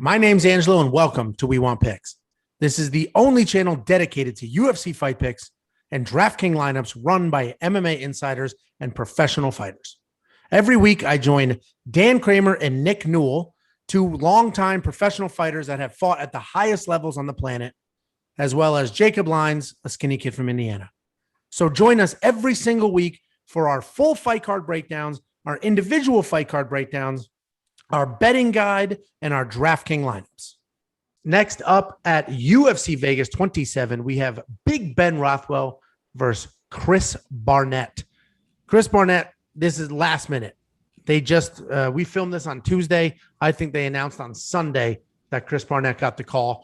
My name's Angelo, and welcome to We Want Picks. This is the only channel dedicated to UFC fight picks and DraftKings lineups run by MMA insiders and professional fighters. Every week, I join Dan Kramer and Nick Newell, two longtime professional fighters that have fought at the highest levels on the planet, as well as Jacob Lyons, a skinny kid from Indiana. So join us every single week for our full fight card breakdowns, our individual fight card breakdowns, our betting guide, and our DraftKings lineups. Next up at UFC Vegas 27, we have Big Ben Rothwell versus Chris Barnett. Chris Barnett, this is last minute. We filmed this on Tuesday. I think they announced on Sunday that Chris Barnett got the call.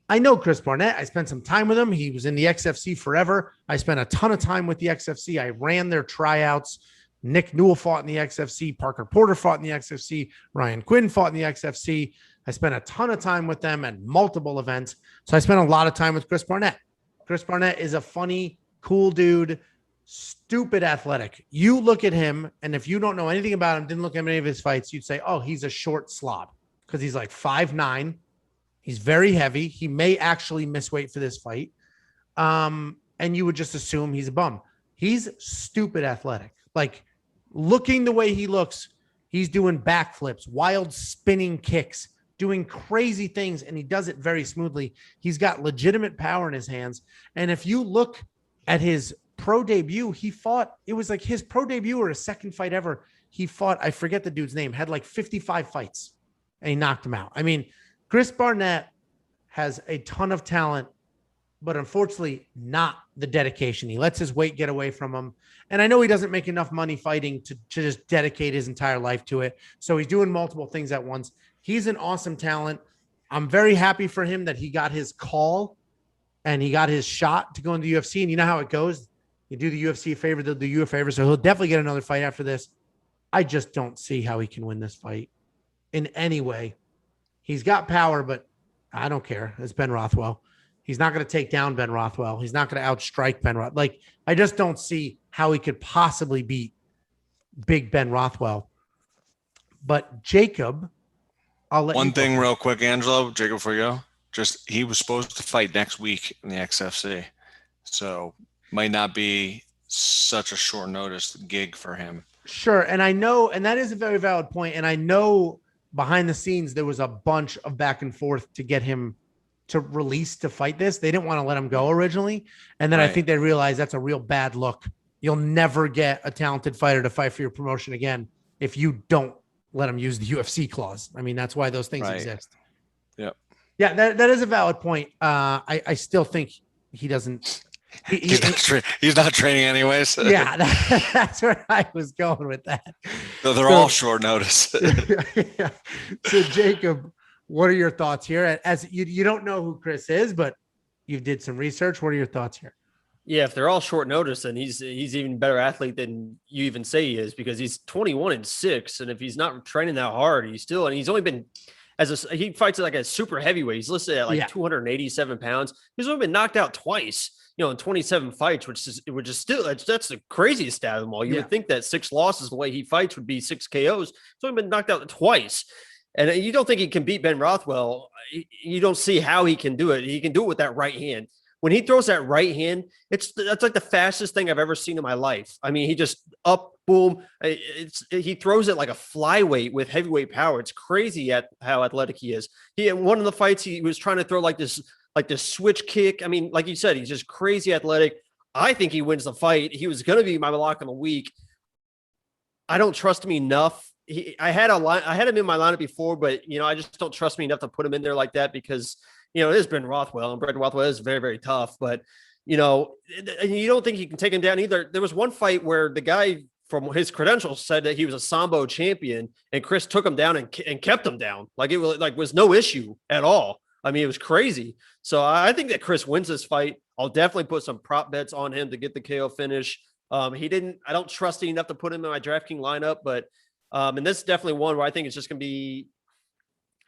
I know Chris Barnett. I spent some time with him. He was in the XFC forever. I spent a ton of time with the XFC. I ran their tryouts. Nick Newell fought in the XFC. Parker Porter fought in the XFC. Ryan Quinn fought in the XFC. I spent a ton of time with them at multiple events. So I spent a lot of time with Chris Barnett. Chris Barnett is a funny, cool dude, stupid athletic. You look at him, and if you don't know anything about him, didn't look at any of his fights, you'd say, oh, he's a short slob because he's like 5'9". He's very heavy. He may actually miss weight for this fight. And you would just assume he's a bum. He's stupid athletic. Like, looking the way he looks, he's doing backflips, wild spinning kicks, doing crazy things, and he does it very smoothly. He's got legitimate power in his hands. And if you look at his pro debut, it was like his pro debut or his second fight ever. He fought, I forget the dude's name, had like 55 fights, and he knocked him out. I mean, Chris Barnett has a ton of talent, but unfortunately not the dedication. He lets his weight get away from him. And I know he doesn't make enough money fighting to just dedicate his entire life to it. So he's doing multiple things at once. He's an awesome talent. I'm very happy for him that he got his call and he got his shot to go into the UFC. And you know how it goes. You do the UFC a favor, they'll do you a favor. So he'll definitely get another fight after this. I just don't see how he can win this fight in any way. He's got power, but I don't care. It's Ben Rothwell. He's not going to take down Ben Rothwell. He's not going to outstrike Ben Rothwell. Like, I just don't see how he could possibly beat Big Ben Rothwell. But Jacob, I'll let One thing real quick, Angelo, Jacob, before you go. Just, he was supposed to fight next week in the XFC. So might not be such a short notice gig for him. Sure. And I know, and that is a very valid point. And I know behind the scenes, there was a bunch of back and forth to get him to release to fight this. They didn't want to let him go originally. And then I think they realized that's a real bad look. You'll never get a talented fighter to fight for your promotion again if you don't let him use the UFC clause. I mean, that's why those things exist. Yep. Yeah, that is a valid point. I still think he doesn't. He's not training anyways. Yeah, that's where I was going with that. So they're all short notice. Yeah. So Jacob, what are your thoughts here? As you don't know who Chris is, but you did some research. What are your thoughts here? Yeah, if they're all short notice, then he's even better athlete than you even say he is, because he's 21-6, and if he's not training that hard, he's only been he fights like a super heavyweight. He's listed at like 287 pounds. He's only been knocked out twice, in 27 fights, which is still that's the craziest stat of them all. You would think that 6 losses the way he fights would be 6 KOs. He's only been knocked out twice. And you don't think he can beat Ben Rothwell. You don't see how he can do it. He can do it with that right hand. When he throws that right hand, that's like the fastest thing I've ever seen in my life. I mean, he just up, boom. He throws it like a flyweight with heavyweight power. It's crazy at how athletic he is. In one of the fights, he was trying to throw like this switch kick. I mean, like you said, he's just crazy athletic. I think he wins the fight. He was going to be my lock of the week. I don't trust him enough. I had him in my lineup before, but I just don't trust me enough to put him in there like that because it is Ben Rothwell, and Ben Rothwell is very, very tough. But you don't think you can take him down either. There was one fight where the guy from his credentials said that he was a Sambo champion, and Chris took him down and kept him down like it was no issue at all. I mean, it was crazy. So I think that Chris wins this fight. I'll definitely put some prop bets on him to get the KO finish. I don't trust him enough to put him in my DraftKings lineup, but. And this is definitely one where I think it's just going to be,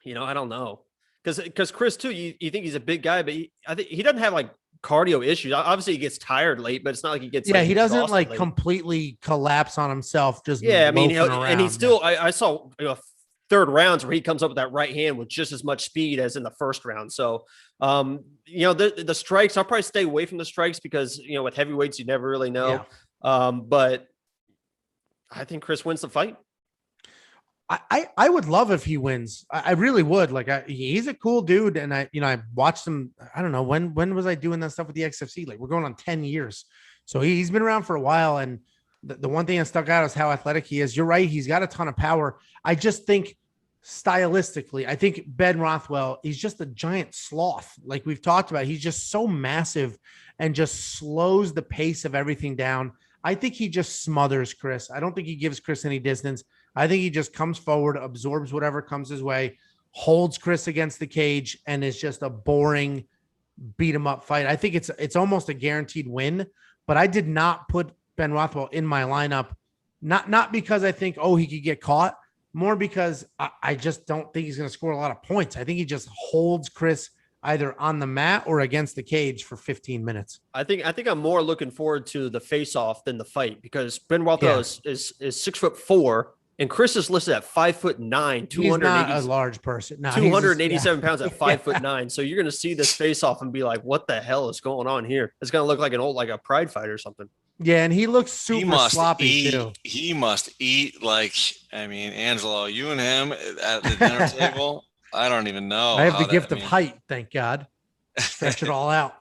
I don't know. Because Chris, too, you think he's a big guy, but I think he doesn't have, like, cardio issues. Obviously, he gets tired late, but it's not like he gets he doesn't, like, completely collapse on himself. Just I mean, and he's still – I saw third rounds where he comes up with that right hand with just as much speed as in the first round. So, the strikes, I'll probably stay away from the strikes because, with heavyweights, you never really know. Yeah. But I think Chris wins the fight. I would love if he wins. I really would. Like, he's a cool dude. And I watched him. I don't know when was I doing that stuff with the XFC? Like, we're going on 10 years. So he's been around for a while. And the one thing that stuck out is how athletic he is. You're right. He's got a ton of power. I just think stylistically, I think Ben Rothwell, he's just a giant sloth. Like we've talked about, he's just so massive and just slows the pace of everything down. I think he just smothers Chris. I don't think he gives Chris any distance. I think he just comes forward, absorbs whatever comes his way, holds Chris against the cage, and is just a boring beat him up fight. I think it's almost a guaranteed win, but I did not put Ben Rothwell in my lineup, not because I think, he could get caught, more because I just don't think he's going to score a lot of points. I think he just holds Chris either on the mat or against the cage for 15 minutes. I think I'm more looking forward to the face-off than the fight because Ben Rothwell is 6'4", and Chris is listed at 5'9", 280. He's not a large person. No, 287 pounds at 5'9". So you're going to see this face-off and be like, "What the hell is going on here?" It's going to look like a pride fight or something. Yeah, and he looks super sloppy too. He must eat Angelo, you and him at the dinner table. I don't even know. I have the gift of height, thank God. Stretch it all out.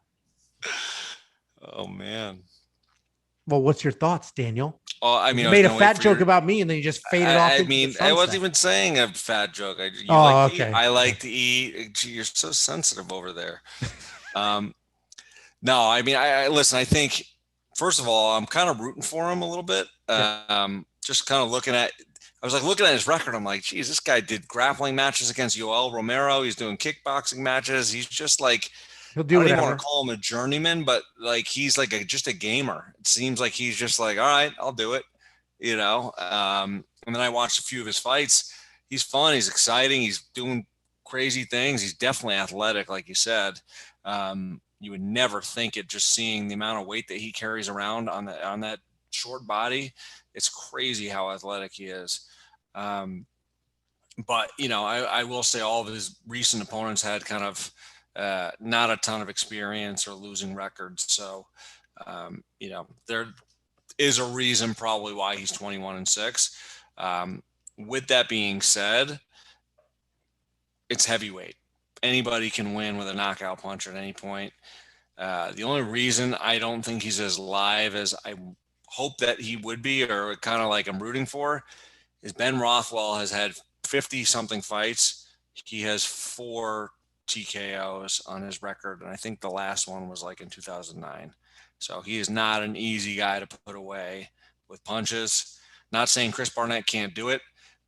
Oh man. Well, what's your thoughts, Daniel? Oh, you made a fat joke about me, and then you just faded off. I wasn't even saying a fat joke. Okay. I like to eat. Gee, you're so sensitive over there. No, I listen. I think. First of all, I'm kind of rooting for him a little bit. Just kind of looking at his record. I'm like, geez, this guy did grappling matches against Yoel Romero. He's doing kickboxing matches. He's just like, he'll do whatever. I don't even want to call him a journeyman, but like, he's like just a gamer. It seems like he's just like, all right, I'll do it. And then I watched a few of his fights. He's fun. He's exciting. He's doing crazy things. He's definitely athletic. Like you said, you would never think it just seeing the amount of weight that he carries around on that short body. It's crazy how athletic he is. But, I will say all of his recent opponents had kind of not a ton of experience or losing records. So, there is a reason probably why he's 21-6. With that being said, it's heavyweight. Anybody can win with a knockout punch at any point. The only reason I don't think he's as live as I hope that he would be, or kind of like I'm rooting for, is Ben Rothwell has had 50-something fights. He has 4 TKOs on his record, and I think the last one was like in 2009. So he is not an easy guy to put away with punches. Not saying Chris Barnett can't do it,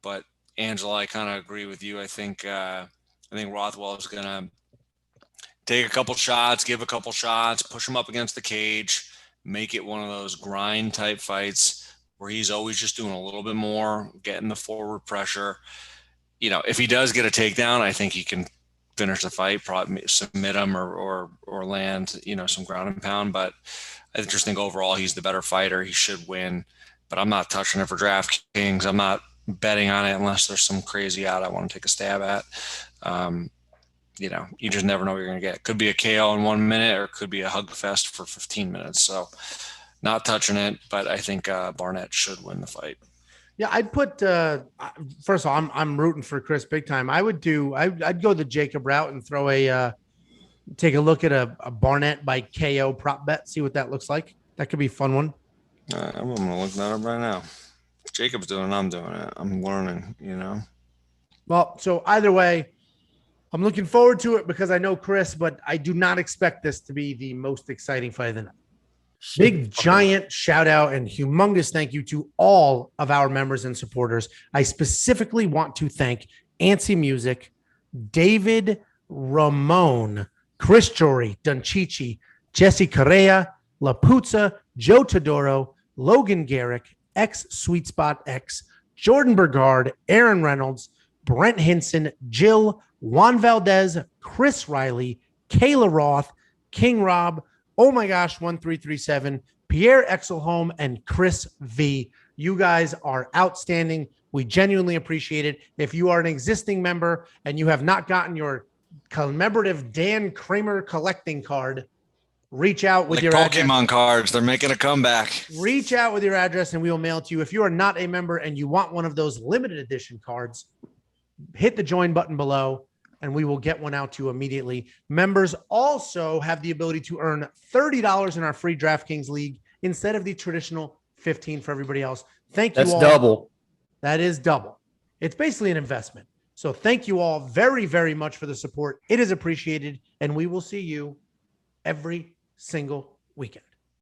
but Angela, I kind of agree with you. I think Rothwell is going to take a couple shots, give a couple shots, push him up against the cage, make it one of those grind type fights where he's always just doing a little bit more, getting the forward pressure. If he does get a takedown, I think he can finish the fight, probably submit him or land, some ground and pound. But I just think overall he's the better fighter. He should win, but I'm not touching it for DraftKings. I'm not betting on it unless there's some crazy out I want to take a stab at. You just never know what you're going to get. Could be a KO in 1 minute, or it could be a hug fest for 15 minutes. So not touching it, but I think Barnett should win the fight. Yeah, I'd put first of all, I'm rooting for Chris big time. I'd go the Jacob route and throw take a look at a Barnett by KO prop bet, see what that looks like. That could be a fun one. I'm going to look that up right now. If Jacob's doing it, I'm doing it. I'm learning, Well, so either way, I'm looking forward to it because I know Chris, but I do not expect this to be the most exciting fight of the night. Big giant shout out and humongous thank you to all of our members and supporters. I specifically want to thank Antsy Music, David Ramon, Chris Jory, Dunchichi, Jesse Correa, La Puzza, Joe Todoro, Logan Garrick, X Sweet Spot X, Jordan Bergard, Aaron Reynolds, Brent Hinson, Jill, Juan Valdez, Chris Riley, Kayla Roth, King Rob, Oh My Gosh 1337, Pierre Exelholm, and Chris V. You guys are outstanding. We genuinely appreciate it. If you are an existing member and you have not gotten your commemorative Dan Kramer collecting card, reach out with like your Pokemon address. cards. They're making a comeback. Reach out with your address and we will mail it to you. If you are not a member and you want one of those limited edition cards, hit the join button below and we will get one out to you immediately. Members also have the ability to earn $30 in our free DraftKings League instead of the traditional $15 for everybody else. Thank you all. That's double. That is double. It's basically an investment. So thank you all very, very much for the support. It is appreciated, and we will see you every single weekend.